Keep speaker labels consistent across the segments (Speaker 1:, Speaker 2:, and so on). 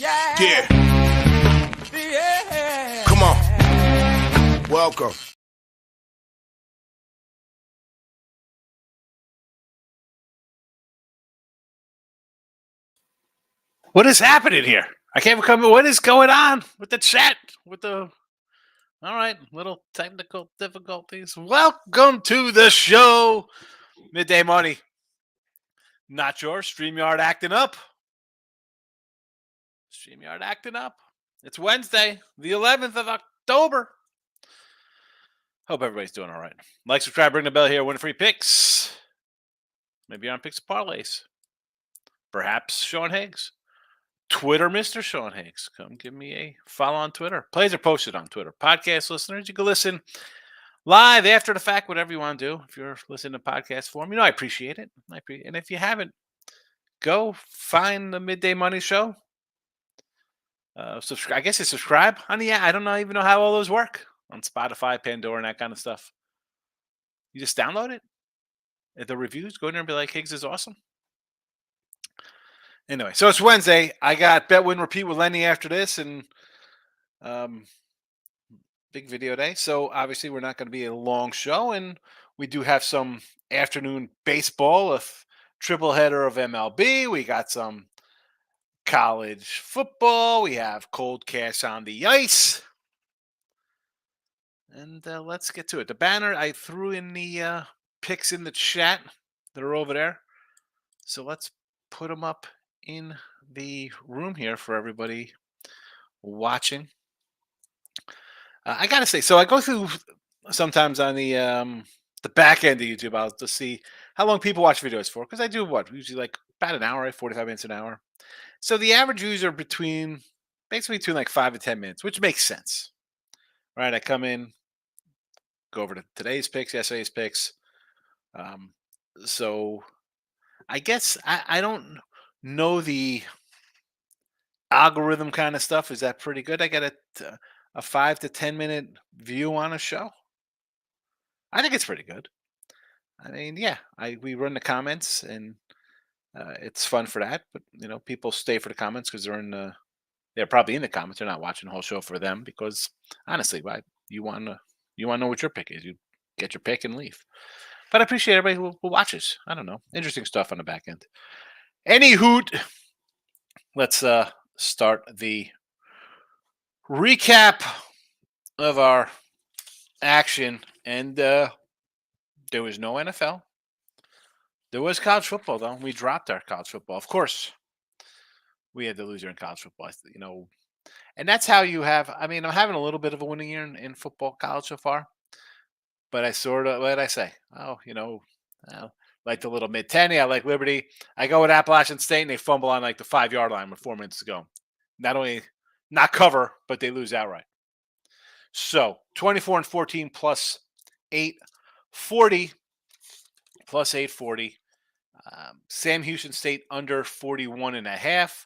Speaker 1: Yeah. Come on. Welcome.
Speaker 2: What is happening here? I can't come. What is going on with the chat? With the. All right, little technical difficulties. Welcome to the show. Midday Money. Not yours. StreamYard acting up. StreamYard acting up. It's Wednesday, the 11th of October. Hope everybody's doing all right. Like, subscribe, ring the bell here. Win free picks. Maybe on picks parlays. Perhaps Sean Higgs. Twitter, Mr. Sean Higgs. Come give me a follow on Twitter. Plays are posted on Twitter. Podcast listeners, you can listen live after the fact, whatever you want to do. If you're listening to podcast form, I appreciate it. And if you haven't, go find the Midday Money Show. Subscribe. I guess you subscribe. Honey, I don't even know how all those work on Spotify, Pandora, and that kind of stuff. You just download it. At the reviews, go in there and be like, Higgs is awesome. Anyway, so it's Wednesday. I got Bet Win Repeat with Lenny after this, and big video day. So obviously we're not going to be a long show, and we do have some afternoon baseball, a triple header of MLB. We got some college football. We have cold cash on the ice. And let's get to it. The banner, I threw in the picks in the chat that are over there. So let's put them up in the room here for everybody watching. I got to say, so I go through sometimes on the back end of YouTube, I'll just see how long people watch videos for. Because I do usually like about an hour, 45 minutes an hour. So the average views are basically between like 5 to 10 minutes, which makes sense. Right? I come in, go over to today's picks, yesterday's picks. So I guess I don't know the algorithm kind of stuff. Is that pretty good? I get a 5 to 10 minute view on a show. I think it's pretty good. I mean, yeah, we run the comments, and it's fun for that. But people stay for the comments because they're probably in the comments. They're not watching the whole show for them because honestly, you want to know what your pick is. You get your pick and leave. But I appreciate everybody who watches. I don't know, interesting stuff on the back end. Any hoot, let's start the recap of our action, and there was no NFL. There was college football, though. We dropped our college football. Of course, we had the loser in college football, and that's how you have. I mean, I'm having a little bit of a winning year in football, college so far, but I sort of, what did I say? Oh, like the little mid-10, I like Liberty. I go with Appalachian State, and they fumble on like the 5-yard line with 4 minutes to go. Not only not cover, but they lose outright. So 24-14 plus 840. Plus 840. Sam Houston State under 41.5.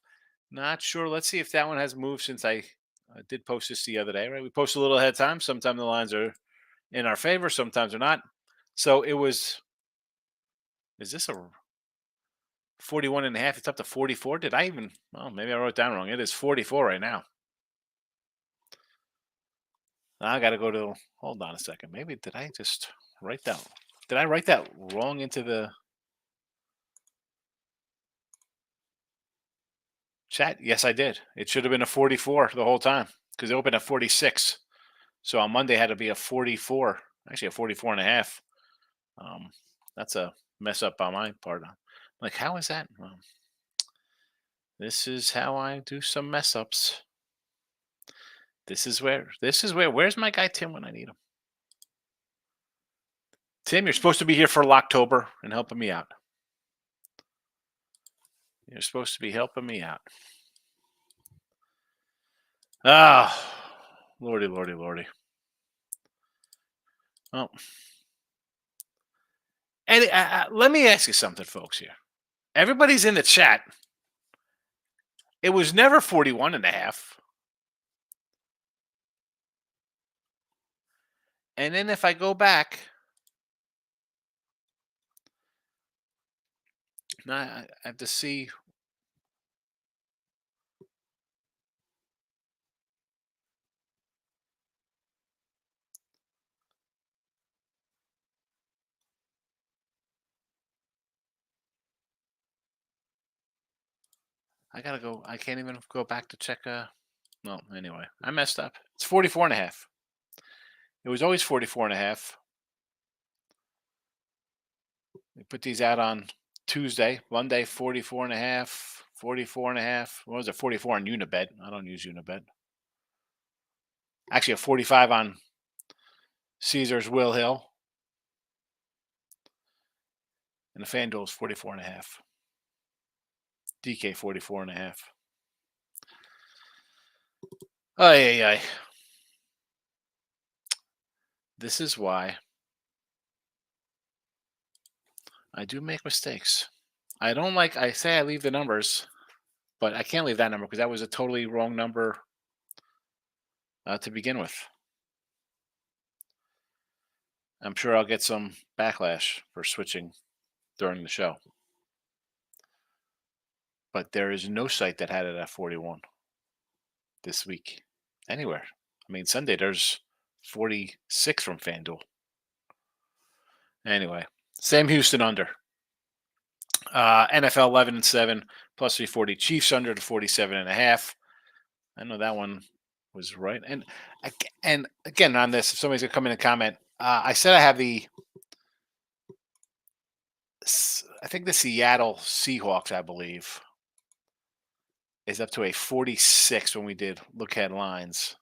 Speaker 2: Not sure. Let's see if that one has moved since I did post this the other day, right? We post a little ahead of time. Sometimes the lines are in our favor. Sometimes they're not. So it was, is this a 41.5? It's up to 44. Did I even, well, maybe I wrote it down wrong. It is 44 right now. Now I got to go to, hold on a second. Maybe did I just write that? Did I write that wrong into the chat? Yes, I did. It should have been a 44 the whole time because it opened at 46. So on Monday it had to be a 44, actually a 44.5. That's a mess up on my part. Like, how is that? Well, this is how I do some mess ups. Where's my guy Tim when I need him? Tim, you're supposed to be here for Locktober and helping me out. You're supposed to be helping me out. Ah, lordy. Oh. And let me ask you something, folks, here. Everybody's in the chat. It was never 41.5. And then if I go back, now I have to see. I gotta go. I can't even go back to check. No, anyway, I messed up. It's 44.5. It was always 44.5. We put these out on Tuesday, Monday, 44.5, 44.5. What was it? 44 on Unibet. I don't use Unibet. Actually, a 45 on Caesars Will Hill. And the FanDuel's 44.5. DK 44.5. Ay, ay, ay. This is why I do make mistakes. I say I leave the numbers, but I can't leave that number because that was a totally wrong number to begin with. I'm sure I'll get some backlash for switching during the show. But there is no site that had it at 41 this week anywhere. I mean, Sunday there's 46 from FanDuel. Anyway, Sam Houston under. NFL 11-7 plus 340. Chiefs under to 47.5. I know that one was right. And again on this, if somebody's gonna come in and comment, I said I have I think the Seattle Seahawks, I believe, is up to a 46 when we did look at lines.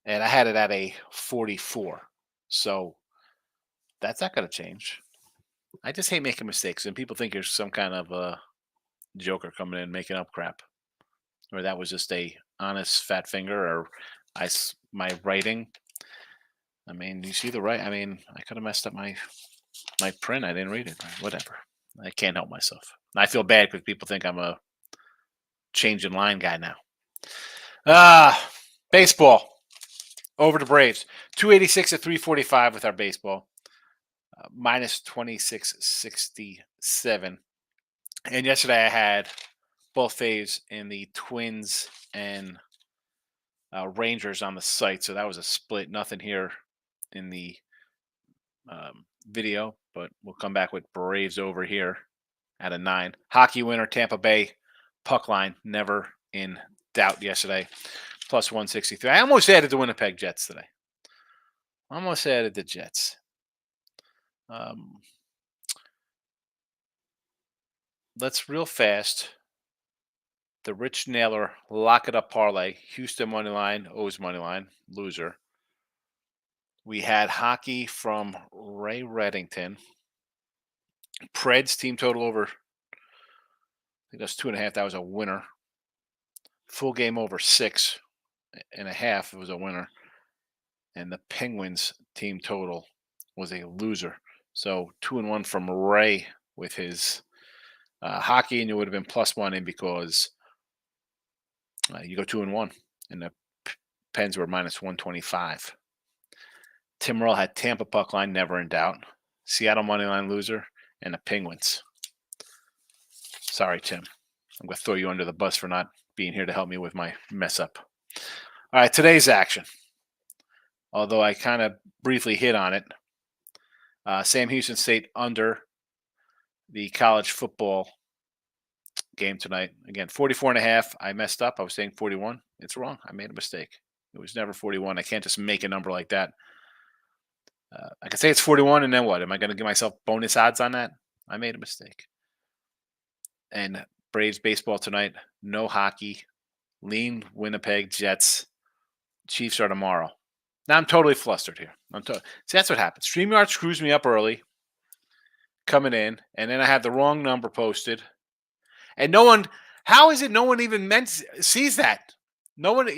Speaker 2: And I had it at a 44. So that's not going to change. I just hate making mistakes. And people think you're some kind of a joker coming in making up crap. Or that was just a honest fat finger or my writing. I mean, you see the right. I mean, I could have messed up my print. I didn't read it. Whatever. I can't help myself. I feel bad because people think I'm a change in line guy now. Baseball. Over to Braves. 286 at 345 with our baseball. Minus 2667. And yesterday I had both faves in the Twins and Rangers on the site. So that was a split. Nothing here in the video, but we'll come back with Braves over here at a 9. Hockey winner, Tampa Bay. Puck line, never in doubt yesterday. Plus 163. I almost added the Winnipeg Jets today. Almost added the Jets. Let's real fast. The Rich Naylor lock it up parlay. Houston money line, O's money line, loser. We had hockey from Ray Reddington. Preds team total over. I think that's 2.5. That was a winner. Full game over 6.5. It was a winner. And the Penguins team total was a loser. So 2-1 from Ray with his hockey, and you would have been +1 in because you go 2-1, and the Pens were minus 125. Tim Merle had Tampa puck line, never in doubt. Seattle money line loser, and the Penguins. Sorry, Tim. I'm going to throw you under the bus for not being here to help me with my mess up. All right, today's action. Although I kind of briefly hit on it. Sam Houston State under the college football game tonight. Again, 44.5. I messed up. I was saying 41. It's wrong. I made a mistake. It was never 41. I can't just make a number like that. I can say it's 41, and then what? Am I going to give myself bonus odds on that? I made a mistake. And Braves baseball tonight. No hockey. Lean Winnipeg Jets. Chiefs are tomorrow. Now I'm totally flustered here. See, that's what happens. StreamYard screws me up early, coming in, and then I have the wrong number posted. And no one, how is it no one even sees that? No one,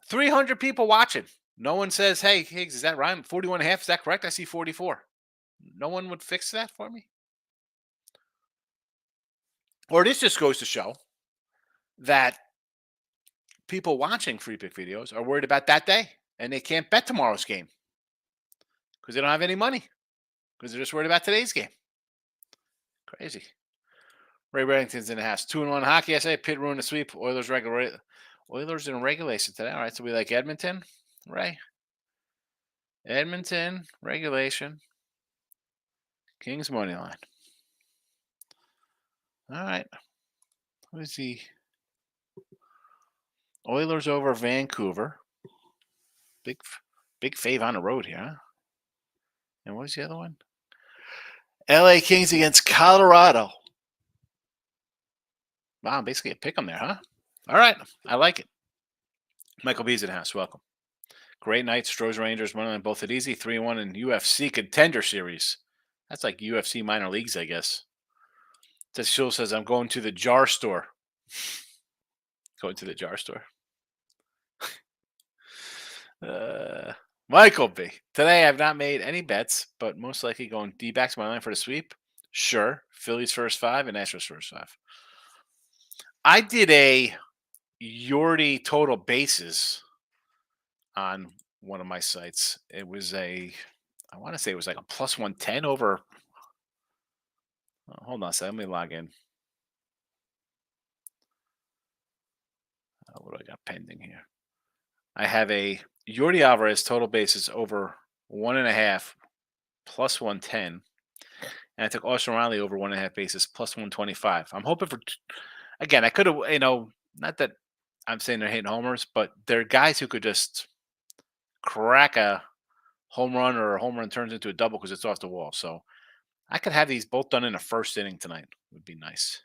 Speaker 2: 300 people watching. No one says, hey, Higgs, is that right? 41.5, is that correct? I see 44. No one would fix that for me? Or this just goes to show that people watching free pick videos are worried about that day, and they can't bet tomorrow's game because they don't have any money because they're just worried about today's game. Crazy. Ray Reddington's in the house. 2-1 hockey. I say Pitt ruined the sweep. Oilers in regulation today. All right, so we like Edmonton, Ray. Edmonton regulation. Kings money line. All right. Who is the Oilers over Vancouver? Big, big fave on the road here, huh? And what was the other one? LA Kings against Colorado. Wow, basically a pick 'em there, huh? All right, I like it. Michael B's in the house. Welcome. Great night. Stros Rangers won on both at easy 3-1 in UFC Contender Series. That's like UFC minor leagues, I guess. Shul says, I'm going to the jar store. Going to the jar store. Michael B. Today I've not made any bets, but most likely going D-backs my line for the sweep. Sure. Phillies first 5 and Astros first 5. I did a Yordi total bases on one of my sites. It was I want to say it was like a plus 110 over. Oh, hold on a second. Let me log in. What do I got pending here? I have a Yordi Alvarez total bases over 1.5 plus 110. And I took Austin Riley over 1.5 bases plus 125. I'm hoping for, again, I could have, not that I'm saying they're hitting homers, but they're guys who could just crack a home run or a home run turns into a double because it's off the wall. So I could have these both done in the first inning tonight. Would be nice.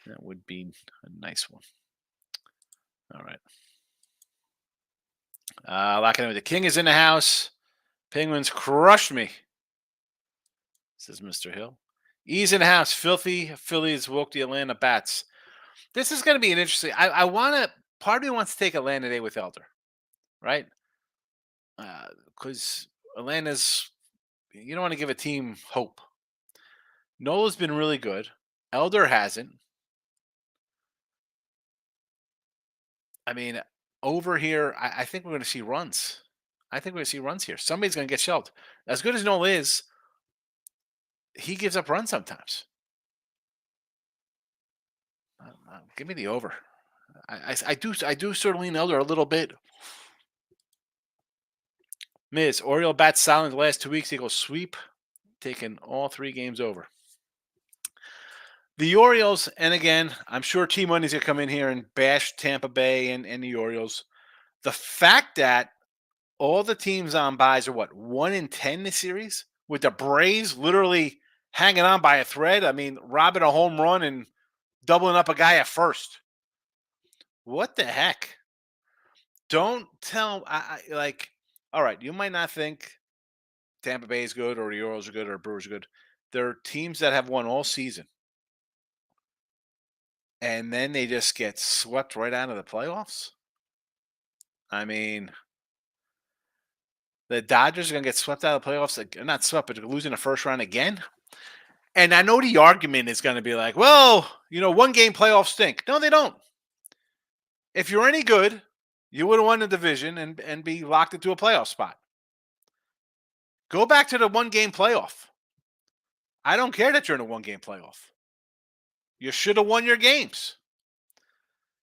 Speaker 2: That would be a nice one. All right. Locking in with the King is in the house. Penguins crushed me, says Mr. Hill. E's in the house. Filthy Phillies woke the Atlanta Bats. This is going to be an interesting. I want to. Part of me wants to take Atlanta today with Elder, right? Because Atlanta's. You don't want to give a team hope. Nola's been really good. Elder hasn't. I mean, over here, I think we're going to see runs. I think we're going to see runs here. Somebody's going to get shelled. As good as Nola is, he gives up runs sometimes. Give me the over. I do sort of lean Elder a little bit. Miz, Oriole bats silent the last 2 weeks. Eagles sweep, taking all 3 games over. The Orioles, and again, I'm sure T Money's gonna come in here and bash Tampa Bay and the Orioles. The fact that all the teams on buys are 1-10 this series, with the Braves literally hanging on by a thread. I mean, robbing a home run and doubling up a guy at first. What the heck? Don't tell. All right, you might not think Tampa Bay is good or the Orioles are good or Brewers are good. There are teams that have won all season. And then they just get swept right out of the playoffs. I mean, the Dodgers are going to get swept out of the playoffs. Not swept, but losing the first round again. And I know the argument is going to be like, well, 1-game playoffs stink. No, they don't. If you're any good, you would have won the division and be locked into a playoff spot. Go back to the 1-game playoff. I don't care that you're in a 1-game playoff. You should have won your games.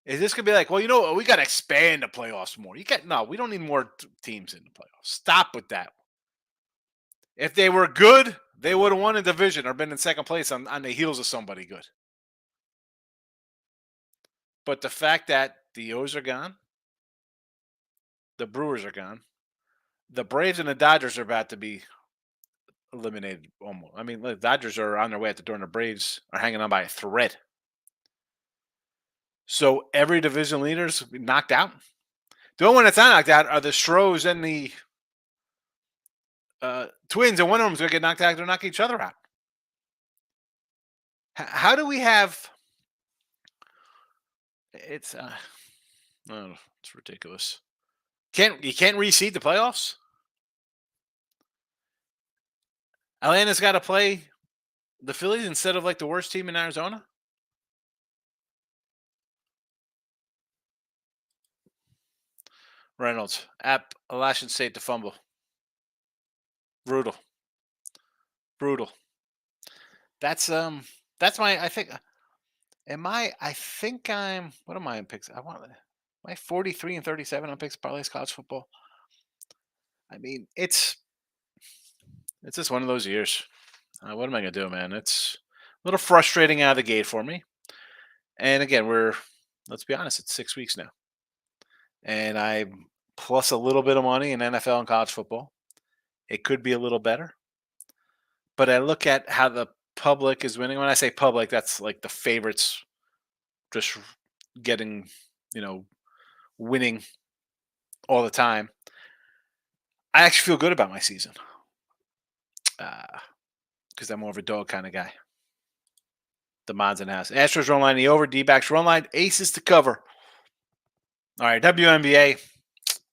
Speaker 2: Is this going to be like, well, we got to expand the playoffs more? No, we don't need more teams in the playoffs. Stop with that. If they were good, they would have won a division or been in second place on the heels of somebody good. But the fact that the O's are gone, the Brewers are gone, the Braves and the Dodgers are about to be eliminated almost. I mean, the Dodgers are on their way out the door and the Braves are hanging on by a thread. So every division leader's knocked out. The only one that's not knocked out are the Stros and the Twins, and one of them's going to get knocked out. They're knocking each other out. How do we have? It's it's ridiculous. You can't reseed the playoffs? Atlanta's got to play the Phillies instead of like the worst team in Arizona? Reynolds, Appalachian State to fumble. Brutal. That's my, I think, I think I'm, what am I in picks? Am I 43-37 on picks parlays college football? I mean, it's just one of those years. What am I going to do, man? little frustrating out of the gate for me. And again, let's be honest, it's 6 weeks now. And I plus a little bit of money in NFL and college football. It could be a little better. But I look at how the public is winning. When I say public, that's like the favorites just getting, you know, winning all the time. I actually feel good about my season because I'm more of a dog kind of guy. The mods in the house. Astros run line the over. D-backs run line. Aces to cover. All right, WNBA.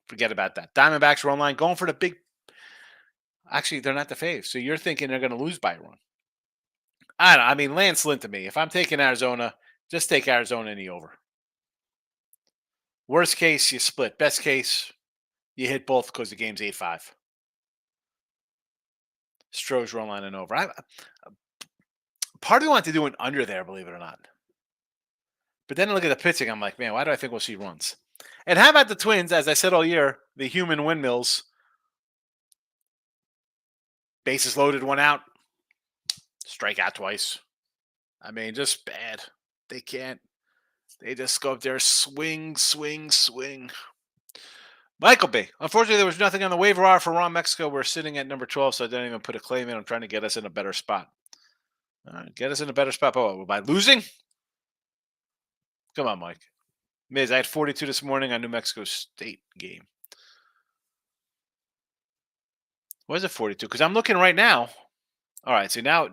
Speaker 2: Forget about that. Diamondbacks run line going for the big. Actually, they're not the fave. So you're thinking they're going to lose by a run. I don't know. I mean, Lance Lynn to me. If I'm taking Arizona, just take Arizona in the over. Worst case, you split. Best case, you hit both because the game's 8-5. Stros run line and over. Part of me wanted to do an under there, believe it or not. But then I look at the pitching. I'm like, man, why do I think we'll see runs? And how about the Twins? As I said all year, the human windmills. Bases loaded, one out. Strike out twice. I mean, just bad. They can't. They just go up there, swing, swing, swing. Michael B. Unfortunately, there was nothing on the waiver wire for Ron Mexico. We're sitting at number 12, so I didn't even put a claim in. I'm trying to get us in a better spot. All right, get us in a better spot. Oh, by losing? Come on, Mike. Miz, I had 42 this morning on New Mexico State game. What is it 42? Because I'm looking right now. All right, see now.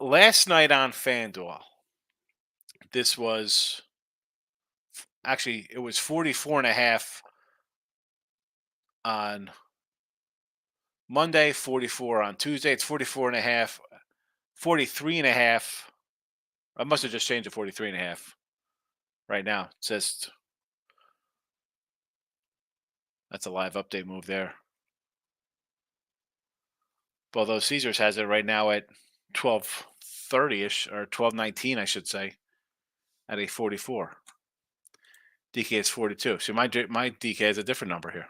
Speaker 2: Last night on FanDuel, this was actually, it was 44.5 on Monday, 44 on Tuesday. It's 44.5, 43.5. I must have just changed to 43.5 right now. It says that's a live update move there. Although Caesars has it right now at 12:30ish or 12:19, I should say, at a 44. DK is 42. So my DK has a different number here.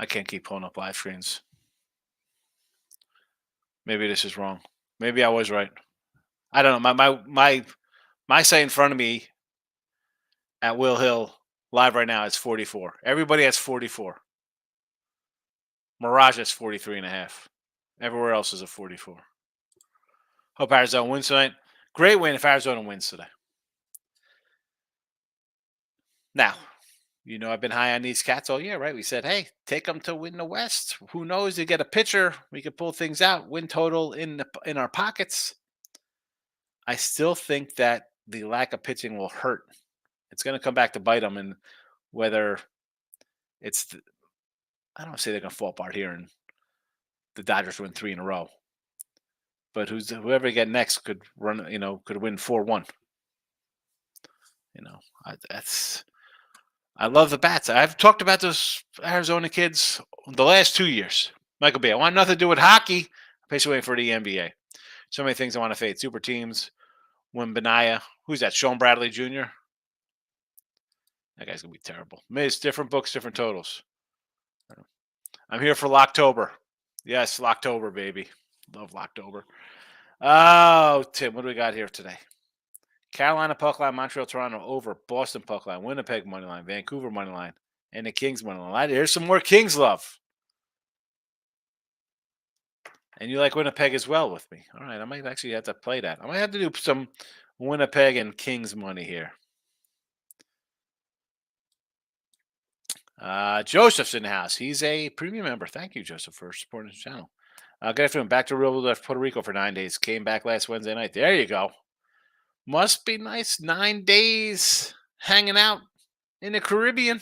Speaker 2: I can't keep pulling up live screens. Maybe this is wrong. Maybe I was right. I don't know. My site in front of me at Will Hill live right now is 44. Everybody has 44. Mirage has 43.5. Everywhere else is a 44. Hope Arizona wins tonight. Great win if Arizona wins today. Now, I've been high on these cats all year, right? We said, hey, take them to win the West. Who knows? You get a pitcher. We could pull things out. Win total in our pockets. I still think that the lack of pitching will hurt. It's going to come back to bite them. And whether it's, I don't say they're going to fall apart here and the Dodgers win 3 in a row. But whoever you get next could run, could win 4-1. I love the bats. I've talked about those Arizona kids the last 2 years. Michael B. I want nothing to do with hockey. I'm basically waiting for the NBA. So many things I want to fade. Super teams. Wembanyama. Who's that? Sean Bradley Jr. That guy's going to be terrible. Miz, different books, different totals. I'm here for Locktober. Yes, Locktober, baby. Love Locktober. Oh, Tim, what do we got here today? Carolina puck line, Montreal, Toronto over, Boston puck line, Winnipeg money line, Vancouver money line, and the Kings money line. Here's some more Kings love. And you like Winnipeg as well with me. All right, I might actually have to play that. I might have to do some Winnipeg and Kings money here. Joseph's in the house. He's a premium member. Thank you, Joseph, for supporting the channel. Good afternoon. Back to Real Life Puerto Rico for 9 days. Came back last Wednesday night. There you go. Must be nice. 9 days hanging out in the Caribbean.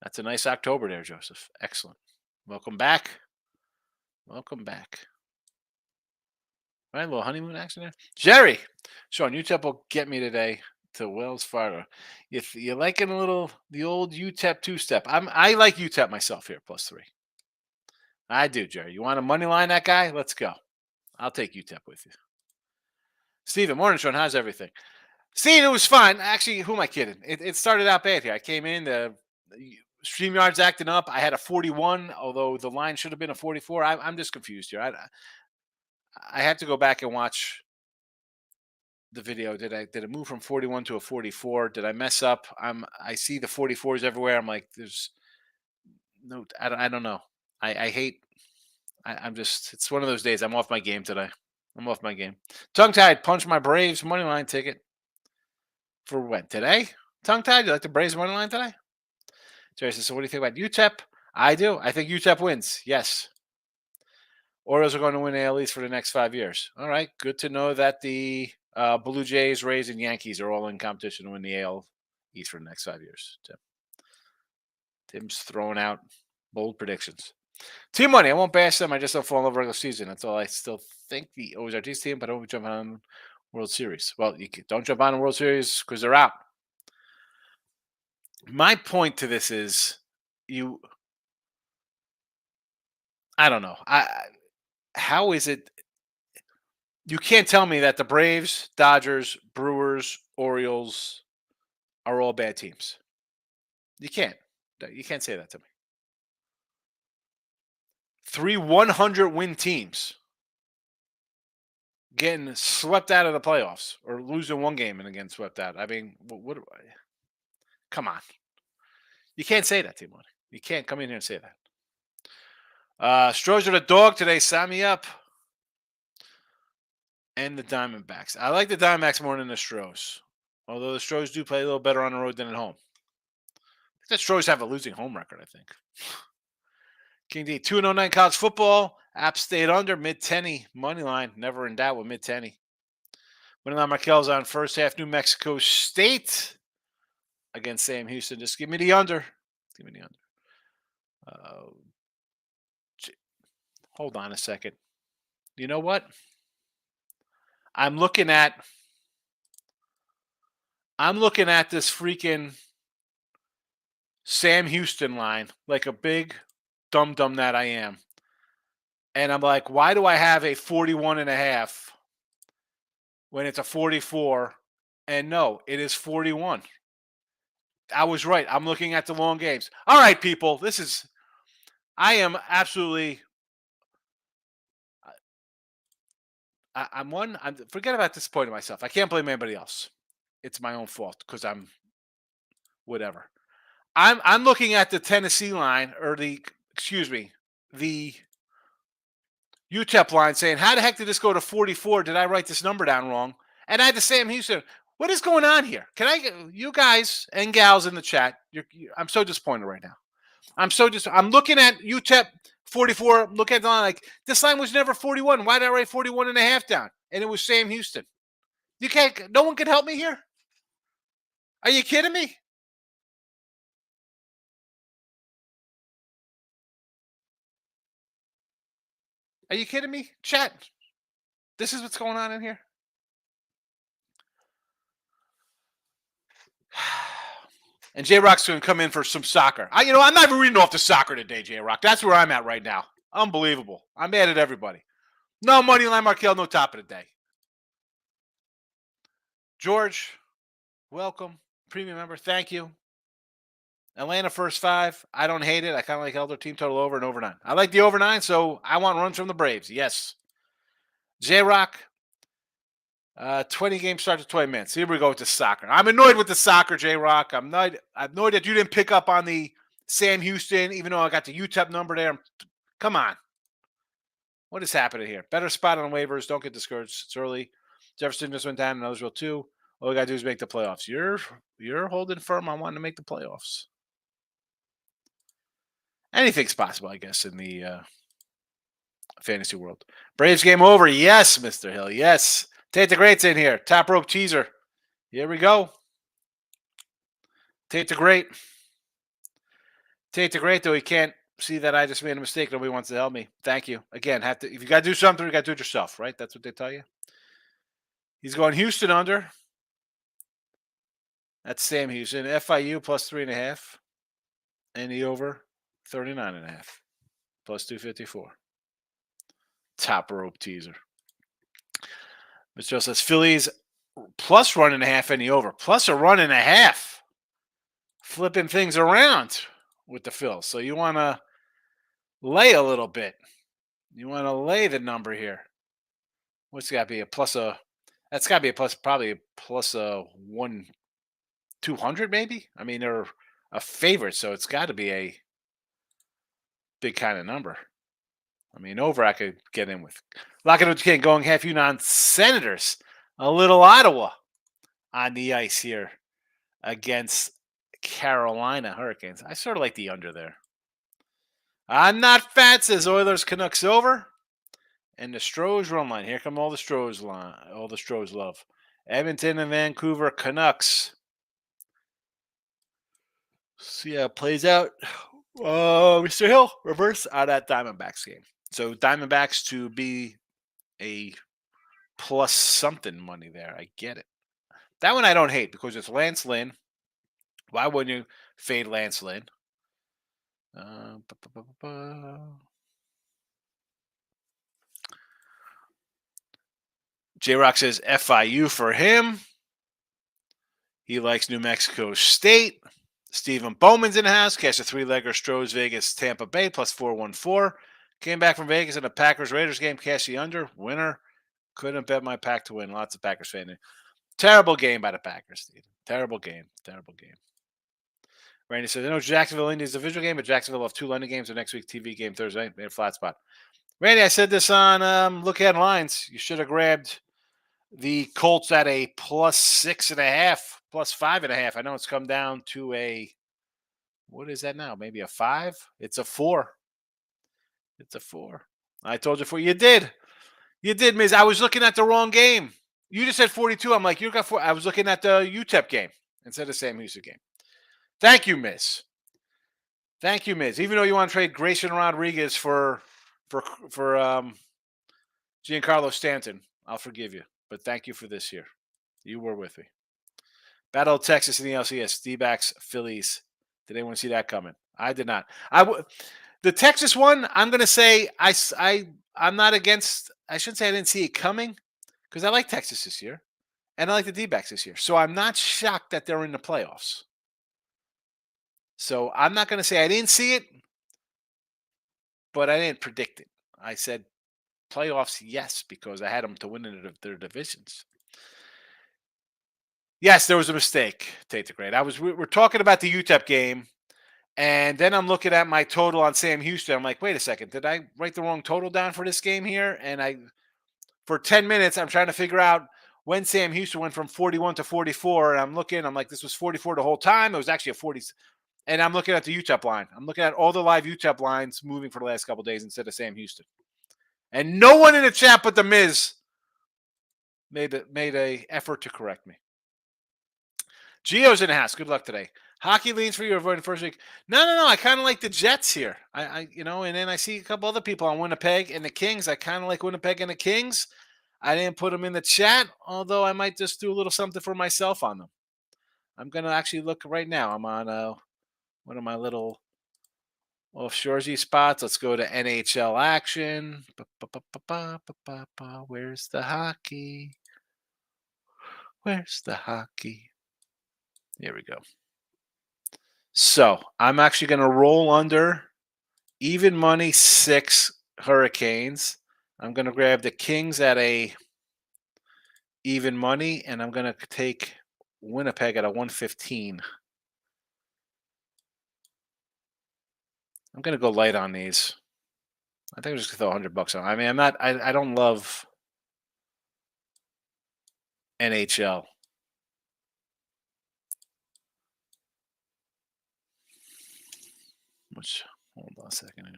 Speaker 2: That's a nice October there, Joseph. Excellent. Welcome back. Welcome back. All right, a little honeymoon action there. Jerry, Sean, UTEP will get me today to Wells Fargo. If you're liking the old UTEP two-step, I like UTEP myself here, +3. I do, Jerry. You want to money line that guy? Let's go. I'll take UTEP with you. Steven, morning, Sean. How's everything? See, it was fun. Actually, who am I kidding? It started out bad here. I came in, the StreamYard's acting up. I had a 41, although the line should have been a 44. I'm just confused here. I had to go back and watch the video. Did it move from 41 to a 44? Did I mess up? I see the 44s everywhere. I'm like, there's no, I don't know. I hate. I'm just. It's one of those days. I'm off my game today. I'm off my game. Tongue tied. Punch my Braves money line ticket for when today. Tongue tied. You like the Braves money line today? Jerry says. So what do you think about UTEP? I do. I think UTEP wins. Yes. Orioles are going to win AL East for the next 5 years. All right. Good to know that the Blue Jays, Rays, and Yankees are all in competition to win the AL East for the next 5 years. Tim's throwing out bold predictions. Team money. I won't bash them. I just don't fall in love with regular season. That's all. I still think the OZRT's team, but I won't jump on World Series. Well, don't jump on the World Series because they're out. My point to this is I don't know. How is it? You can't tell me that the Braves, Dodgers, Brewers, Orioles are all bad teams. You can't. You can't say that to me. 3 100-win teams getting swept out of the playoffs or losing one game and getting swept out. I mean, what come on. You can't say that, T-Money. You can't come in here and say that. Stros are the dog today. Sign me up. And the Diamondbacks. I like the Diamondbacks more than the Stros. Although the Stros do play a little better on the road than at home. The Stros have a losing home record, I think. King D, 2-09 college football. App State under, mid-10 money line. Never in doubt with mid-10. Winning line Markel's on first half. New Mexico State against Sam Houston. Just give me the under. Give me the under. Hold on a second. You know what? I'm looking at this freaking Sam Houston line like a big dum-dum that I am. And I'm like, why do I have a 41.5 when it's a 44? And no, it is 41. I was right. I'm looking at the long games. All right, people. I am absolutely. Forget about disappointing myself. I can't blame anybody else. It's my own fault because I'm whatever. I'm looking at the Tennessee line or the UTEP line saying, how the heck did this go to 44? Did I write this number down wrong? And I had to Sam Houston, what is going on here? Can I get you guys and gals in the chat? I'm so disappointed right now. I'm looking at UTEP 44. Look at the line like this line was never 41. Why did I write 41.5 down? And it was Sam Houston. No one can help me here. Are you kidding me? Are you kidding me? Chat. This is what's going on in here. And J Rock's going to come in for some soccer. I'm not even reading off the soccer today, J Rock. That's where I'm at right now. Unbelievable. I'm mad at everybody. No money line, Markel, no top of the day. George, welcome. Premium member, thank you. Atlanta first 5. I don't hate it. I kind of like Elder team total over and over 9. I like the over 9, so I want runs from the Braves. Yes. J Rock, 20 games start to 20 minutes. Here we go with the soccer. I'm annoyed with the soccer, J Rock. I'm annoyed that you didn't pick up on the Sam Houston, even though I got the UTEP number there. Come on. What is happening here? Better spot on waivers. Don't get discouraged. It's early. Jefferson just went down and others will too. All we got to do is make the playoffs. You're holding firm on wanting to make the playoffs. Anything's possible, I guess, in the fantasy world. Braves game over. Yes, Mr. Hill. Yes. Tate the Great's in here. Top rope teaser. Here we go. Tate the Great. Tate the Great, though, he can't see that I just made a mistake. Nobody wants to help me. Thank you. Again, if you got to do something, you got to do it yourself, right? That's what they tell you. He's going Houston under. That's Sam Houston. FIU plus 3.5. And the over 39.5. Plus 254. Top rope teaser. Mr. Hill says Phillies plus 1.5 in the over, plus a 1.5. Flipping things around with the Phils. So you want to lay a little bit. You want to lay the number here. What's got to be a plus a? That's got to be a plus, probably a plus a 200 maybe. I mean, they're a favorite, so it's got to be a big kind of number. I mean, over I could get in with. Lock it up, you going half unit on Senators. A little Ottawa on the ice here against Carolina Hurricanes. I sort of like the under there. I'm not fat, says Oilers Canucks over. And the Strohs run line. Here come all the Strohs line, all the Strohs love. Edmonton and Vancouver Canucks. See how it plays out. Mr. Hill, reverse out of that Diamondbacks game. So Diamondbacks to be a plus something money there. I get it. That one I don't hate because it's Lance Lynn. Why wouldn't you fade Lance Lynn? J-Rock says FIU for him. He likes New Mexico State. Stephen Bowman's in the house. Cash a 3-legger Strohs Vegas Tampa Bay plus 414. Came back from Vegas in a Packers Raiders game. Cash the under. Winner. Couldn't bet my pack to win. Lots of Packers fans. Terrible game by the Packers, Steve. Terrible game. Terrible game. Randy says, I know Jacksonville Indians a visual game, but Jacksonville will have 2 London games the next week. TV game Thursday. Made a flat spot. Randy, I said this on Look At Lines. You should have grabbed the Colts at a plus 6.5, plus 5.5. I know it's come down to a, what is that now? Maybe a 5? It's a 4. It's a 4. I told you 4. You did. You did, Miz. I was looking at the wrong game. You just said 42. I'm like, you got 4. I was looking at the UTEP game instead of the Sam Houston game. Thank you, Miz. Thank you, Miz. Even though you want to trade Grayson Rodriguez for Giancarlo Stanton, I'll forgive you. But thank you for this year. You were with me. Battle of Texas in the LCS. D-backs, Phillies. Did anyone see that coming? I did not. The Texas one, I'm going to say I'm not against. I shouldn't say I didn't see it coming because I like Texas this year. And I like the D-backs this year. So I'm not shocked that they're in the playoffs. So I'm not going to say I didn't see it, but I didn't predict it. I said playoffs, yes, because I had them to win in their divisions. Yes, there was a mistake, Tate the Great. We're talking about the UTEP game, and then I'm looking at my total on Sam Houston. I'm like, wait a second, did I write the wrong total down for this game here? And for 10 minutes, I'm trying to figure out when Sam Houston went from 41 to 44, and I'm like, this was 44 the whole time. It was actually a 40. And I'm looking at the UTEP line. I'm looking at all the live UTEP lines moving for the last couple of days instead of Sam Houston. And no one in the chat but the Miz made a effort to correct me. Gio's in the house. Good luck today. Hockey leans for you avoiding first week. No. I kind of like the Jets here. And then I see a couple other people on Winnipeg and the Kings. I kind of like Winnipeg and the Kings. I didn't put them in the chat, although I might just do a little something for myself on them. I'm going to actually look right now. I'm on one of my little offshoresy spots. Let's go to NHL action. Where's the hockey? Where's the hockey? Here we go. So I'm actually going to roll under even money 6 Hurricanes. I'm going to grab the Kings at a even money, and I'm going to take Winnipeg at a 115. I'm going to go light on these. I think I'm just going to throw $100 on. I mean, I don't love NHL. Hold on a second here.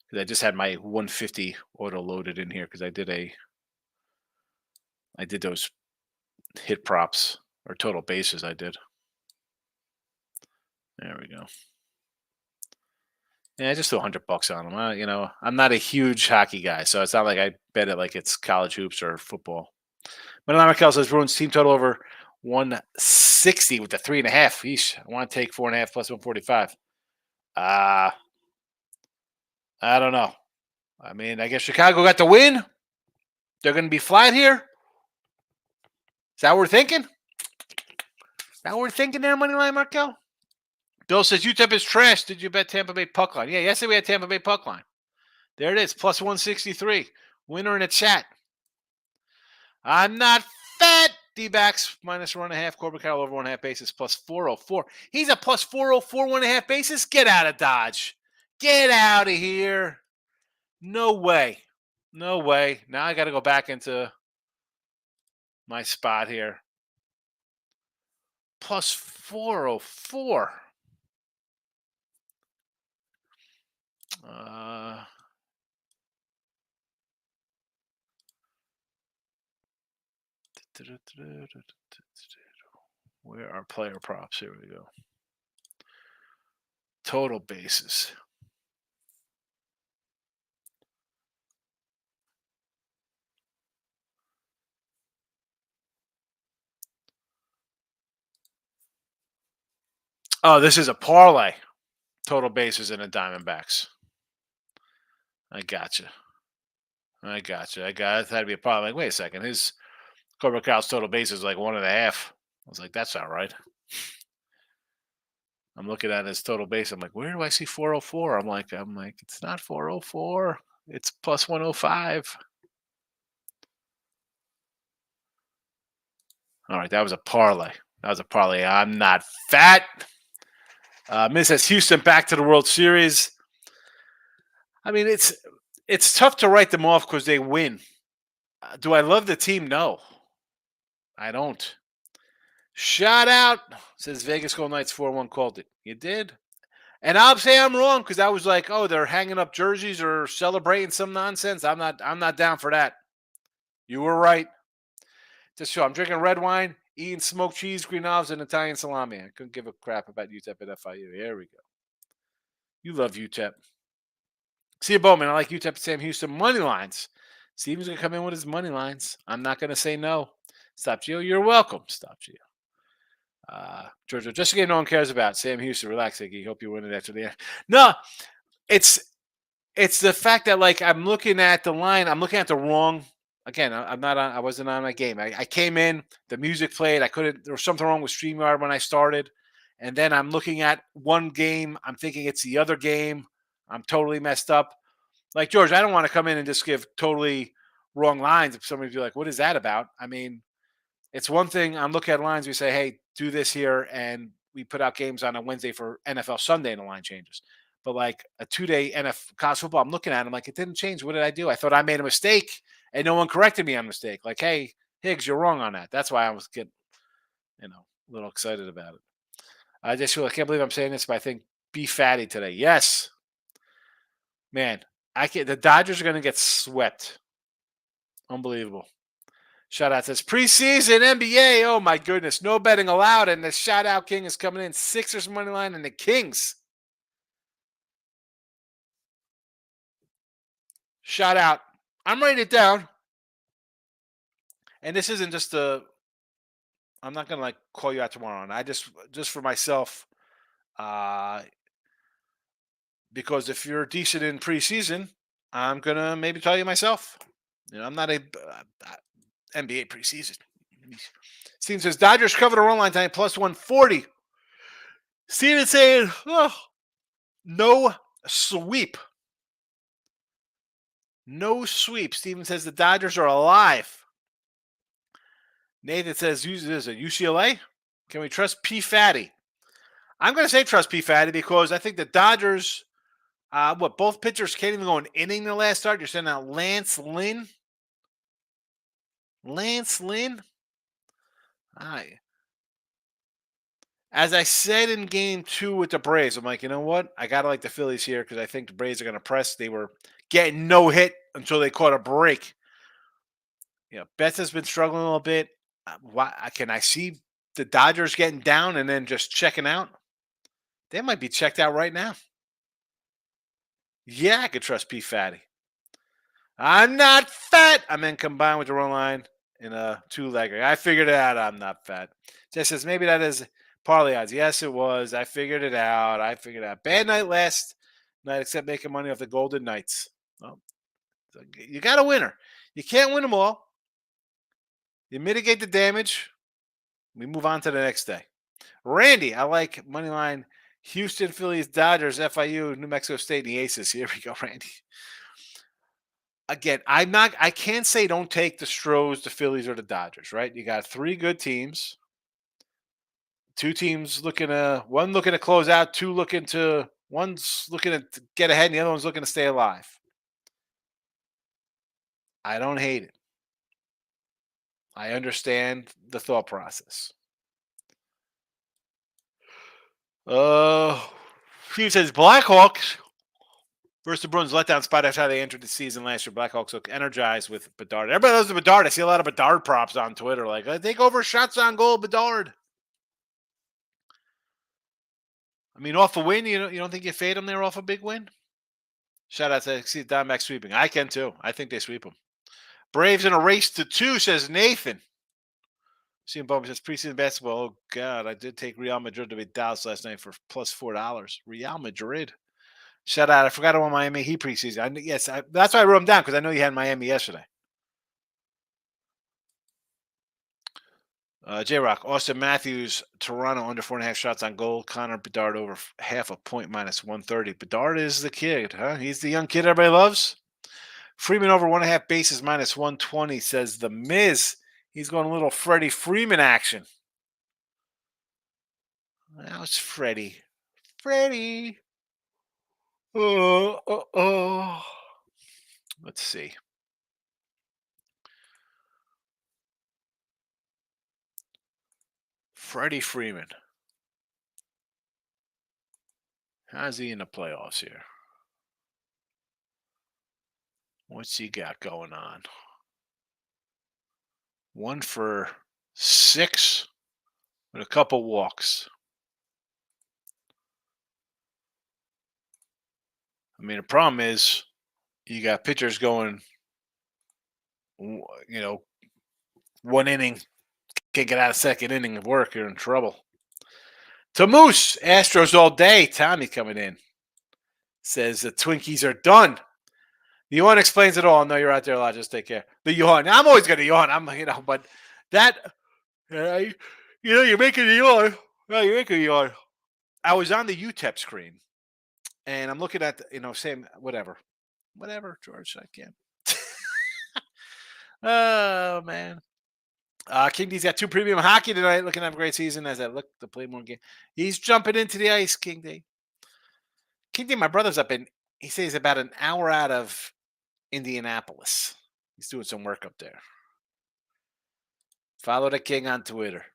Speaker 2: Because I just had my 150 auto loaded in here because I did those hit props or total bases I did. There we go. Yeah, I just threw $100 on them. I'm not a huge hockey guy, so it's not like I bet it like it's college hoops or football. But Michael says Bruins team total over 160 with the 3.5. Eesh, I want to take 4.5 plus 145. I don't know. I mean, I guess Chicago got the win. They're going to be flat here. that what we're thinking? Is that what we're thinking there, Moneyline Markel? Bill says UTEP is trash. Did you bet Tampa Bay puck line? Yeah, yesterday we had Tampa Bay puck line. There it is, plus 163. Winner in the chat. I'm not fat. D-backs minus 1.5. Corbin Carroll over 1.5 bases plus 404. He's a plus 404, 1.5 bases. Get out of Dodge. Get out of here. No way. No way. Now I got to go back into my spot here. Plus 404. Where are player props? Here we go. Total bases. Oh, this is a parlay. Total bases in the Diamondbacks. I gotcha. That had to be a parlay. Like, wait a second. His Corbin Carroll's total bases is like 1.5. I was like, that's not right. I'm looking at his total base. I'm like, where do I see 404? I'm like, it's not 404. It's plus 105. All right, that was a parlay. I'm not fat. Miss says Houston back to the World Series. I mean, it's tough to write them off because they win. Do I love the team? No, I don't. Shout out, says Vegas Golden Knights 4-1 called it. You did? And I'll say I'm wrong because I was like, oh, they're hanging up jerseys or celebrating some nonsense. I'm not down for that. You were right. Just show I'm drinking red wine, eating smoked cheese, green olives, and Italian salami. I couldn't give a crap about UTEP at FIU. Here we go. You love UTEP. See you, Bowman. I like UTEP Sam Houston money lines. Steven's going to come in with his money lines. I'm not going to say no. Stop, Gio. You're welcome. Stop, Gio. Georgia, just a game no one cares about. Sam Houston, relax, Iggy. Hope you win it after the end. No, it's the fact that like I'm looking at the line. I'm looking at the wrong. Again, I'm not on. I wasn't on my game. I came in. The music played. I couldn't. There was something wrong with StreamYard when I started, and then I'm looking at one game. I'm thinking it's the other game. I'm totally messed up. Like George, I don't want to come in and just give totally wrong lines. If somebody be like, "What is that about?" I mean, it's one thing. I'm looking at lines. We say, "Hey, do this here," and we put out games on a Wednesday for NFL Sunday, and the line changes. But like a 2-day NFL college football, I'm looking at. I'm like, it didn't change. What did I do? I thought I made a mistake, and no one corrected me on mistake. Like, hey, Higgs, you're wrong on that. That's why I was getting, a little excited about it. I just feel I can't believe I'm saying this, but I think be fatty today. Yes, man. The Dodgers are going to get swept. Unbelievable. Shout out says preseason NBA. Oh my goodness, no betting allowed. And the shout out king is coming in. Sixers money line and the Kings. Shout out. I'm writing it down. And this isn't just I'm not gonna like call you out tomorrow. And I just for myself, because if you're decent in preseason, I'm gonna maybe tell you myself. I'm not a NBA preseason. Steven says Dodgers covered a run line tonight plus 140. Steven saying, oh, no sweep. No sweep. Steven says the Dodgers are alive. Nathan says, is it UCLA? Can we trust P. Fatty? I'm going to say trust P. Fatty because I think the Dodgers, both pitchers can't even go an inning the last start. You're sending out Lance Lynn. Lance Lynn? As I said in game 2 with the Braves, I'm like, you know what? I got to like the Phillies here because I think the Braves are going to press. They were getting no hit until they caught a break. Betts has been struggling a little bit. Can I see the Dodgers getting down and then just checking out? They might be checked out right now. Yeah, I could trust P. Fatty. I'm not fat. I'm in combined with the run line in a 2-legger. I figured it out. I'm not fat. Jess says maybe that is parlay odds. Yes, it was. I figured it out. Bad night last night, except making money off the Golden Knights. Well, you got a winner. You can't win them all. You mitigate the damage. We move on to the next day. Randy, I like money line. Houston, Phillies, Dodgers, FIU, New Mexico State, and the Aces. Here we go, Randy. Again, I can't say don't take the Stros, the Phillies, or the Dodgers, right? You got three good teams. Two teams one looking to close out, one's looking to get ahead, and the other one's looking to stay alive. I don't hate it. I understand the thought process. He says Blackhawks versus the Bruins letdown spot after how they entered the season last year. Blackhawks look energized with Bedard. Everybody loves the Bedard. I see a lot of Bedard props on Twitter. Like, I take over shots on goal, Bedard. I mean, off a win, you don't think you fade them there off a big win? Shout out to see Diamondbacks sweeping. I can too. I think they sweep them. Braves in a race to 2, says Nathan. Seeing Bowman says preseason basketball. Oh God, I did take Real Madrid to beat Dallas last night for plus $4. Real Madrid. Shout out. I forgot about Miami Heat preseason. That's why I wrote them down because I know you had Miami yesterday. J-Rock, Austin Matthews, Toronto under 4.5 shots on goal. Connor Bedard over half a point minus 130. Bedard is the kid, huh? He's the young kid everybody loves. Freeman over 1.5 bases minus 120, says the Miz. He's going a little Freddie Freeman action. Now it's Freddie. Freddie. Oh. Let's see. Freddie Freeman. How's he in the playoffs here? What's he got going on? 1 for 6 with a couple walks. I mean, the problem is you got pitchers going, 1 inning, can't get out of second inning of work, you're in trouble. To Moose, Astros all day. Tommy coming in. Says the Twinkies are done. The yawn explains it all. No, you're out there a lot. Just take care. The yawn. I'm always going to yawn. But that, you're making a yawn. No, you're making a yawn. I was on the UTEP screen, and I'm looking at, same, whatever, George, I can't. Oh, man. King D's got 2 premium hockey tonight. Looking to have a great season as I look to play more game. He's jumping into the ice, King D. King D, my brother's up in, he says about an hour out of Indianapolis. He's doing some work up there. Follow the King on Twitter.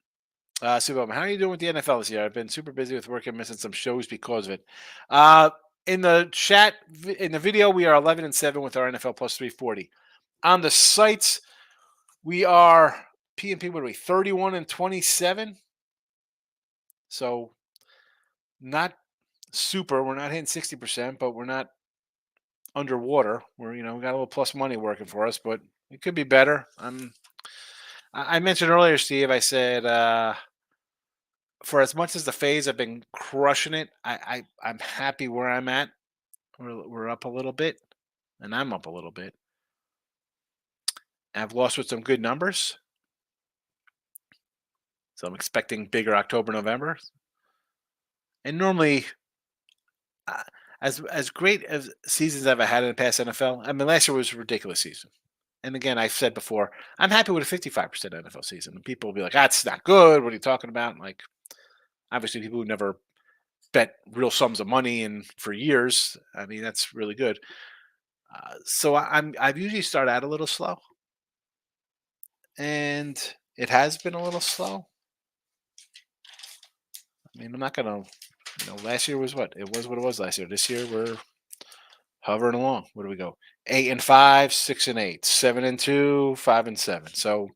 Speaker 2: Super, how are you doing with the NFL this year? I've been super busy with work and missing some shows because of it. In the chat, in the video, we are 11-7 with our NFL plus 340. On the sites, we are P&P, what are we, 31-27? So not super. We're not hitting 60%, but we're not underwater. We got a little plus money working for us, but it could be better. I mentioned earlier, Steve, I said for as much as the phase, I've been crushing it. I'm happy where I'm at. We're up a little bit, and I'm up a little bit. I've lost with some good numbers. So I'm expecting bigger October, November. And normally, as great as seasons I've had in the past NFL, I mean, last year was a ridiculous season. And again, I've said before, I'm happy with a 55% NFL season. And people will be like, that's not good. What are you talking about? And like, obviously, people who never bet real sums of money and for years, I mean, that's really good. So I've usually start out a little slow. And it has been a little slow. I mean, I'm not going to, last year was what? It was what it was last year. This year, we're hovering along. Where do we go? 8-5, 6-8, 7-2, 5-7. So,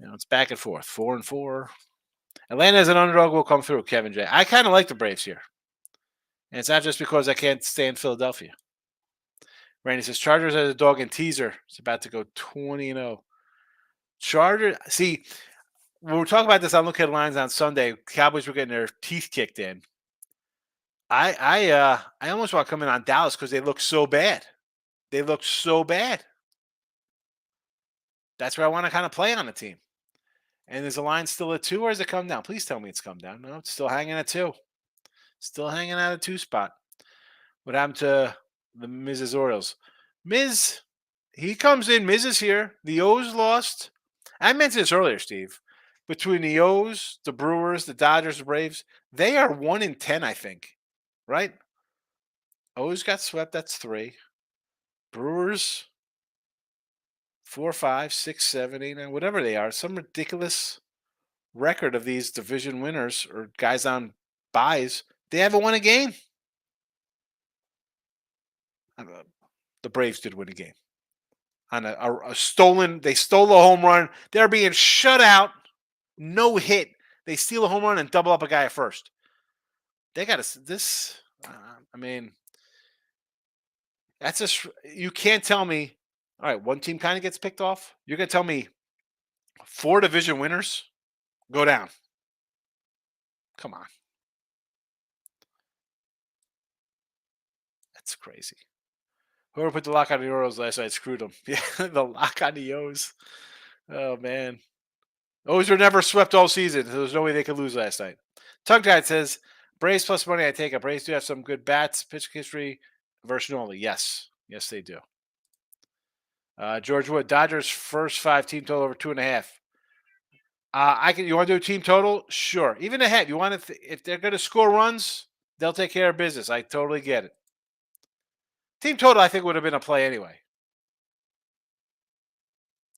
Speaker 2: it's back and forth. 4-4. Atlanta as an underdog will come through, Kevin J. I kind of like the Braves here. And it's not just because I can't stand Philadelphia. Randy says, Chargers as a dog and teaser. It's about to go 20-0. Chargers, see, when we're talking about this on Look Headlines on Sunday, Cowboys were getting their teeth kicked in. I almost want to come in on Dallas because they look so bad. They look so bad. That's where I want to kind of play on the team. And is the line still at 2 or has it come down? Please tell me it's come down. No, it's still hanging at 2. Still hanging at a 2 spot. What happened to the Miz's Orioles? Miz, he comes in. Miz is here. The O's lost. I mentioned this earlier, Steve. Between the O's, the Brewers, the Dodgers, the Braves, they are 1-10, I think. Right? O's got swept. That's 3. Brewers, 4, 5, 6, 7, 8, 9, whatever they are. Some ridiculous record of these division winners or guys on buys. They haven't won a game. The Braves did win a game on a stolen. They stole a home run. They're being shut out. No hit. They steal a home run and double up a guy at first. They got this. I mean, that's just you can't tell me. All right, one team kind of gets picked off. You're gonna tell me 4 division winners go down. Come on, that's crazy. Whoever put the lock on the Orioles last night screwed them. Yeah, the lock on the O's. Oh man. O's were never swept all season. There was no way they could lose last night. Tongue Tied says, Braves plus money, I take it. Braves do have some good bats, pitch history versus Nola. Yes. Yes, they do. George Wood, Dodgers first 5 team total over 2.5. You want to do a team total? Sure. Even ahead. You want to if they're going to score runs, they'll take care of business. I totally get it. Team total, I think, would have been a play anyway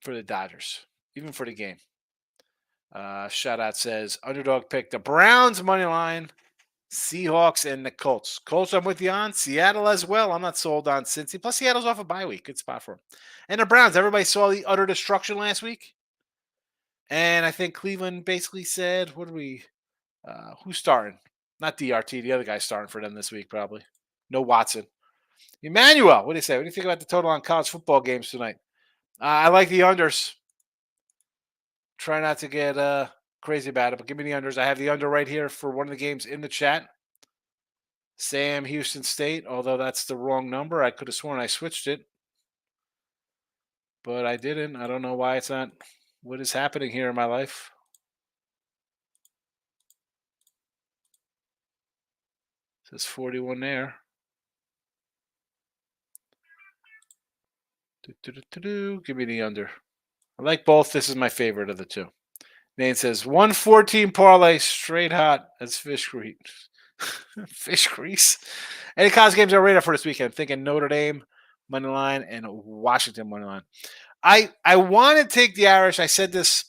Speaker 2: for the Dodgers, even for the game. Shout out says underdog pick the Browns money line, Seahawks and the Colts. Colts, I'm with you on. Seattle as well. I'm not sold on Cincy. Plus, Seattle's off a bye week. Good spot for them. And the Browns. Everybody saw the utter destruction last week. And I think Cleveland basically said, "What do we? Who's starting? Not DRT. The other guy's starting for them this week, probably. No Watson. Emmanuel. What do you say? What do you think about the total on college football games tonight? I like the unders. Try not to get crazy about it, but give me the unders. I have the under right here for one of the games in the chat. Sam, Houston State, although that's the wrong number. I could have sworn I switched it, but I didn't. I don't know why it's not. What is happening here in my life? It says 41 there. Give me the under. I like both. This is my favorite of the two. Nate says 114 parlay straight hot as fish grease. Fish grease. Any college games are radar for this weekend? Thinking Notre Dame money line and Washington money line. I want to take the Irish. I said this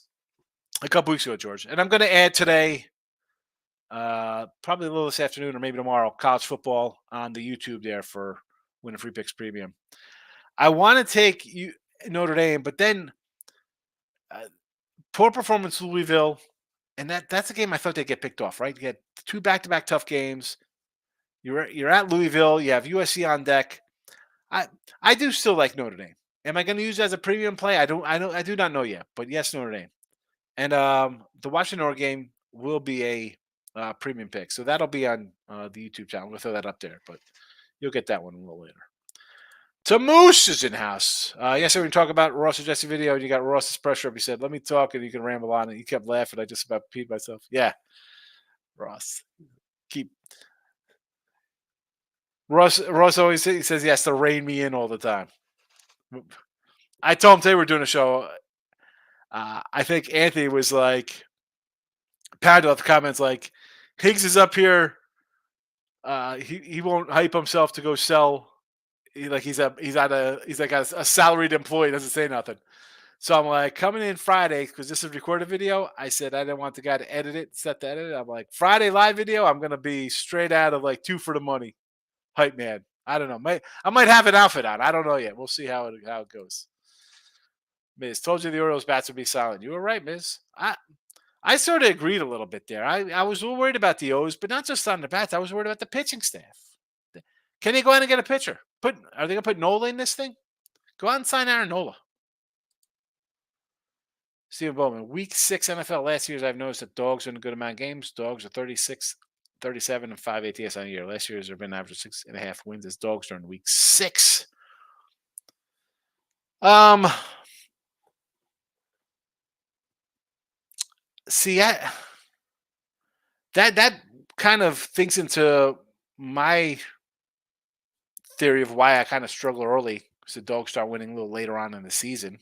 Speaker 2: a couple weeks ago, George, and I'm going to add today, probably a little this afternoon or maybe tomorrow, college football on the YouTube there for Winning Free Picks Premium. I want to take Notre Dame, but then poor performance Louisville, and that's a game I thought they'd get picked off, right? You get 2 back-to-back tough games. You're at Louisville. You have USC on deck. I do still like Notre Dame. Am I going to use it as a premium play? I do not know yet, but yes, Notre Dame. And the Washington game will be a premium pick, so that'll be on the YouTube channel. We'll throw that up there, but you'll get that one a little later. Tamoose is in house. Yesterday we talked about Ross and Jesse video, and you got Ross's pressure up. He said, "Let me talk," and you can ramble on. And he kept laughing. I just about peed myself. Yeah, Ross, Ross always says he has to rein me in all the time. I told him today we're doing a show. I think Anthony was like, pounded off the comments like, Higgs is up here. He won't hype himself to go sell. He's like a salaried employee, doesn't say nothing. So I'm like, coming in Friday, because this is a recorded video. I said I didn't want the guy to edit it, set to edit it. I'm like, Friday live video, I'm gonna be straight out of like 2 for the money. Hype man. I don't know. I might have an outfit on. I don't know yet. We'll see how it goes. Miz, told you the Orioles bats would be solid. You were right, Miz. I sort of agreed a little bit there. I was a little worried about the O's, but not just on the bats. I was worried about the pitching staff. Can they go out and get a pitcher? Are they going to put Nola in this thing? Go out and sign Aaron Nola. Stephen Bowman, week 6 NFL last year's, I've noticed that dogs are in a good amount of games. Dogs are 36, 37, and 5 ATS on a year. Last year's have been average 6.5 wins as dogs during week 6. See, that kind of thinks into my theory of why I kind of struggle early because the dogs start winning a little later on in the season.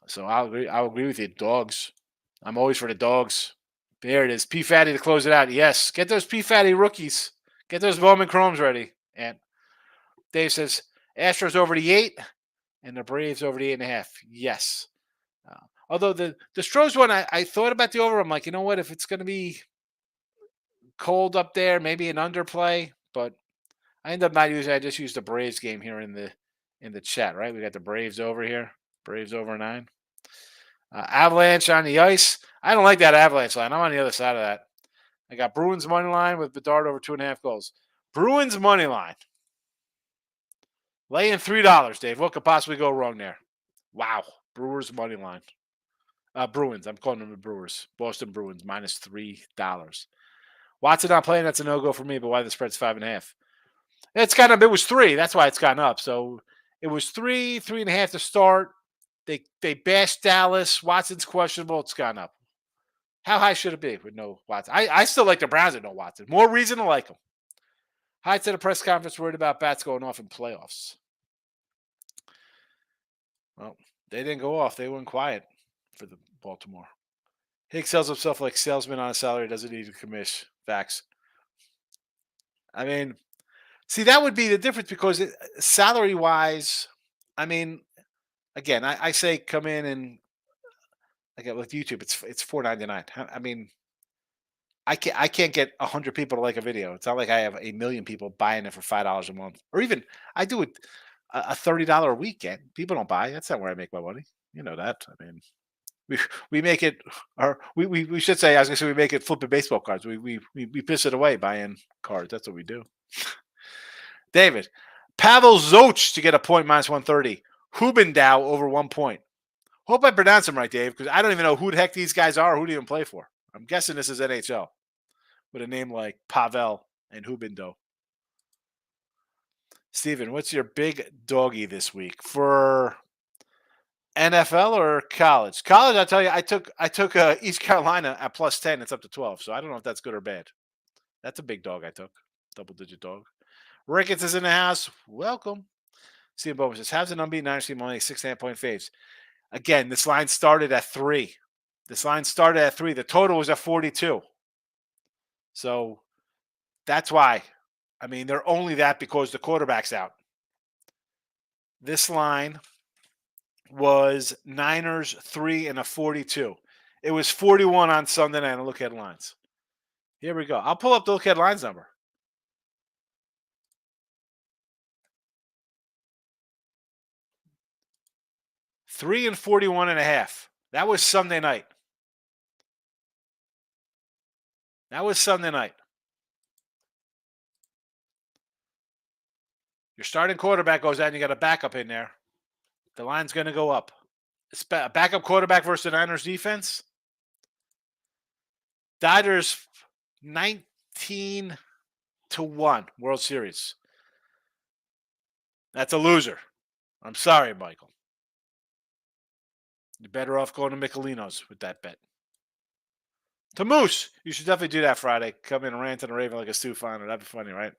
Speaker 2: So I'll agree with you. Dogs. I'm always for the dogs. There it is. P Fatty to close it out. Yes. Get those P Fatty rookies. Get those Bowman Chromes ready. And Dave says Astros over the 8 and the Braves over the 8.5. Yes. Although the Stros one, I thought about the over. I'm like, you know what? If it's going to be cold up there, maybe an underplay. But I end up not using. I just used the Braves game here in the chat. Right, we got the Braves over here. Braves over 9. Avalanche on the ice. I don't like that Avalanche line. I'm on the other side of that. I got Bruins money line with Bedard over 2.5 goals. Bruins money line. Laying $3, Dave. What could possibly go wrong there? Wow. Brewers money line. Bruins. I'm calling them the Brewers. Boston Bruins minus $3. Watson not playing. That's a no go for me. But why the spread's 5.5? It was 3. That's why it's gone up. So it was 3, 3.5 to start. They bashed Dallas. Watson's questionable. It's gone up. How high should it be with no Watson? I still like the Browns with no Watson. More reason to like them. Heights at a press conference worried about bats going off in playoffs. Well, they didn't go off. They went quiet for the Baltimore. Higgs sells himself like salesman on a salary. Doesn't need to commish. Facts. I mean, see, that would be the difference because salary-wise, I mean, again, I say come in and again with YouTube, it's $4.99. I mean, I can't get 100 people to like a video. It's not like I have a million people buying it for $5 a month, or even I do it a $30 a weekend. People don't buy. That's not where I make my money. You know that. I mean, we make it, or we should say. I was gonna say we make it flipping baseball cards. We piss it away buying cards. That's what we do. David, Pavel Zoch to get a point minus 130. Hubendow over 1 point. Hope I pronounce him right, Dave, because I don't even know who the heck these guys are. Who do you even play for? I'm guessing this is NHL with a name like Pavel and Hubendow. Steven, what's your big doggy this week for NFL or college? College, I'll tell you, I took East Carolina at plus 10. It's up to 12, so I don't know if that's good or bad. That's a big dog I took, double-digit dog. Ricketts is in the house. Welcome. Steve Bowman says, how's an unbeaten Niners team only 6.5-point faves? Again, this line started at 3. The total was at 42. So that's why. I mean, they're only that because the quarterback's out. This line was Niners 3 and a 42. It was 41 on Sunday night. Look at lines. Here we go. I'll pull up the look at lines number. 3 and 41.5. That was Sunday night. Your starting quarterback goes out and you got a backup in there. The line's going to go up. It's a backup quarterback versus the Niners defense. Dodgers 19-1 World Series. That's a loser. I'm sorry, Michael. You're better off going to Michelinos with that bet. To Moose, you should definitely do that Friday. Come in and rant on the Raven like a Stu Finer. That'd be funny, right?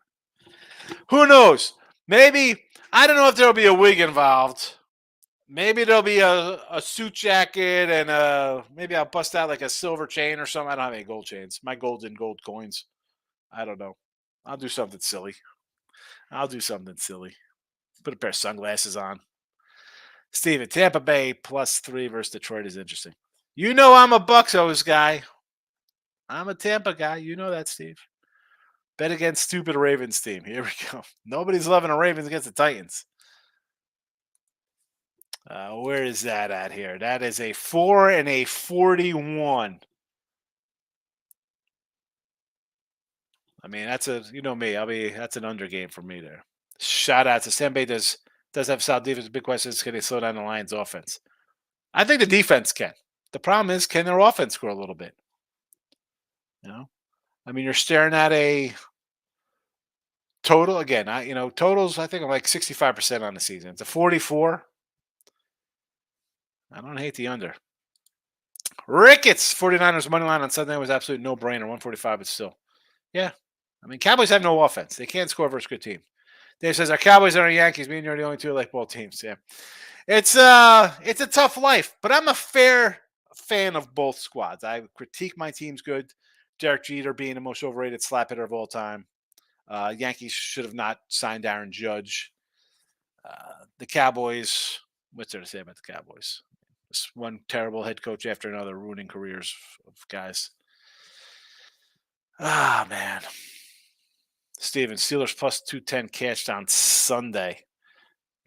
Speaker 2: Who knows? Maybe, I don't know if there'll be a wig involved. Maybe there'll be a suit jacket and maybe I'll bust out like a silver chain or something. I don't have any gold chains. My gold's in gold coins. I don't know. I'll do something silly. Put a pair of sunglasses on. Steven, Tampa Bay plus 3 versus Detroit is interesting. You know I'm a Bucks guy. I'm a Tampa guy. You know that, Steve. Bet against stupid Ravens team. Here we go. Nobody's loving the Ravens against the Titans. Where is that at here? That is a 4 and a 41. I mean, that's you know me. That's an under game for me there. Shout out to Sam Bay does have solid defense. The big question is, can they slow down the Lions offense? I think the defense can. The problem is, can their offense grow a little bit? You know? I mean, you're staring at a total again. Totals. I think I'm like 65% on the season. It's a 44. I don't hate the under. Ricketts, 49ers money line on Sunday was absolute no-brainer, 145, but still. Yeah. I mean, Cowboys have no offense. They can't score versus good team. Dave says, our Cowboys and our Yankees, me and you're the only two like ball teams. Yeah. It's a tough life, but I'm a fair fan of both squads. I critique my team's good. Derek Jeter being the most overrated slap hitter of all time. Yankees should have not signed Aaron Judge. The Cowboys, what's there to say about the Cowboys? It's one terrible head coach after another, ruining careers of guys. Ah, man. Steven, Steelers plus 210 cashed on Sunday.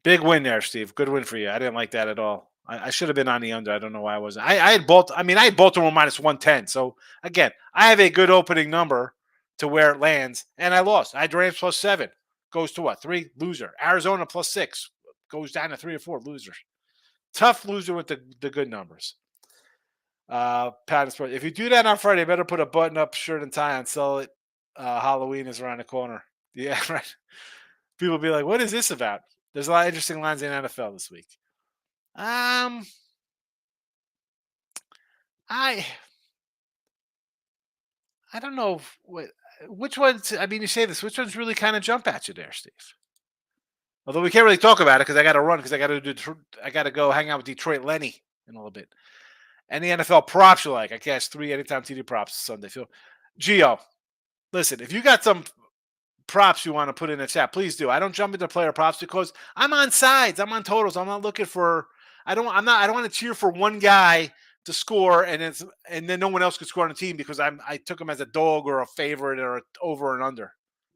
Speaker 2: Big win there, Steve. Good win for you. I didn't like that at all. I should have been on the under. I don't know why I wasn't. I had I had Baltimore minus 110. So again, I have a good opening number to where it lands, and I lost. I had Rams plus 7. Goes to what? 3, loser. Arizona plus 6. Goes down to 3 or 4, loser. Tough loser with the good numbers. If you do that on Friday, you better put a button-up shirt and tie on. Sell it. Halloween is around the corner. Yeah, right. People will be like, what is this about? There's a lot of interesting lines in NFL this week. I don't know which ones. I mean, you say this. Which ones really kind of jump at you there, Steve? Although we can't really talk about it because I got to run because I got to go hang out with Detroit Lenny in a little bit. And the NFL props you like. I guess 3 anytime TD props Sunday. Gio, listen, if you got some props you want to put in the chat, please do. I don't jump into player props because I'm on sides. I'm on totals. I'm not looking for. I don't want to cheer for one guy to score and then no one else could score on the team because I took him as a dog or a favorite or over and under.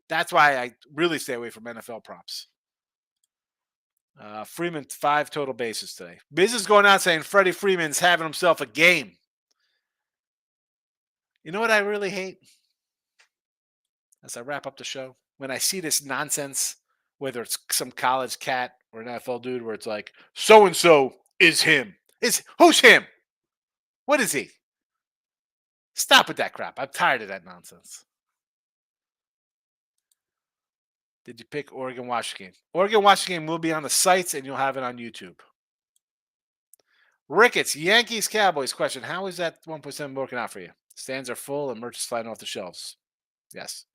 Speaker 2: That's why I really stay away from NFL props. Freeman 5 total bases today. Biz is going out saying Freddie Freeman's having himself a game. You know what I really hate? As I wrap up the show, when I see this nonsense, whether it's some college cat or an NFL dude, where it's like, so-and-so is him. Who's him? What is he? Stop with that crap. I'm tired of that nonsense. Did you pick Oregon-Washington? Oregon-Washington will be on the sites, and you'll have it on YouTube. Ricketts, Yankees-Cowboys question. How is that 1.7 working out for you? Stands are full and merch is sliding off the shelves. Yes.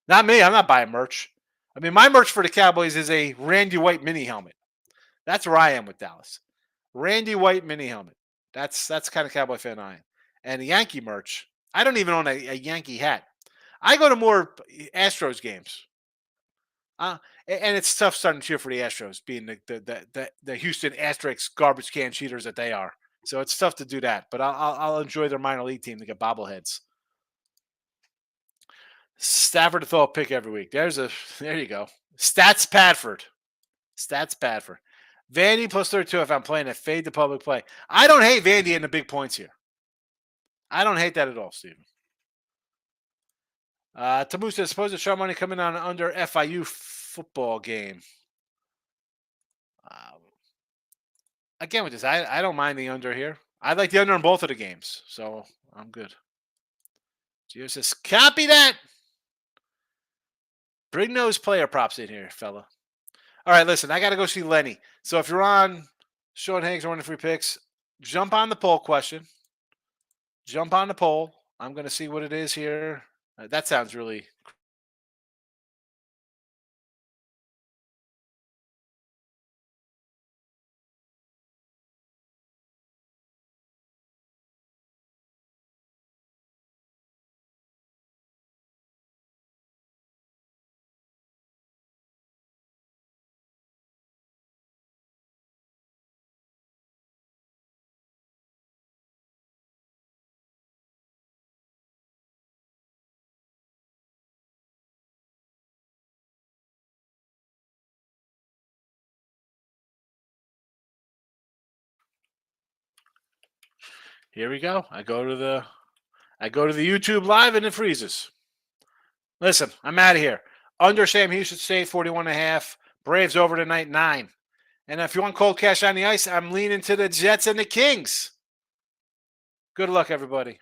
Speaker 2: Not me. I'm not buying merch. I mean, my merch for the Cowboys is a Randy White mini helmet. That's where I am with Dallas. Randy White mini helmet. That's the kind of Cowboy fan I am. And the Yankee merch, I don't even own a Yankee hat. I go to more Astros games. And it's tough starting to cheer for the Astros, being the Houston Asterix garbage can cheaters that they are. So it's tough to do that. But I'll enjoy their minor league team to get bobbleheads. Stafford to throw a pick every week. There you go. Stats Padford. Vandy plus 32 if I'm playing it. Fade the public play. I don't hate Vandy in the big points here. I don't hate that at all, Steven. Tamu says, suppose the sharp money coming on under FIU football game. Again with this, I don't mind the under here. I like the under in both of the games, so I'm good. Gio says, copy that. Bring those player props in here, fella. All right, listen, I got to go see Lenny. So if you're on Sean Higgs or one of the free picks, jump on the poll question. Jump on the poll. I'm going to see what it is here. That sounds really. Here we go. I go to the YouTube live and it freezes. Listen, I'm out of here. Under Sam Houston State 41.5. Braves over tonight 9. And if you want cold cash on the ice, I'm leaning to the Jets and the Kings. Good luck, everybody.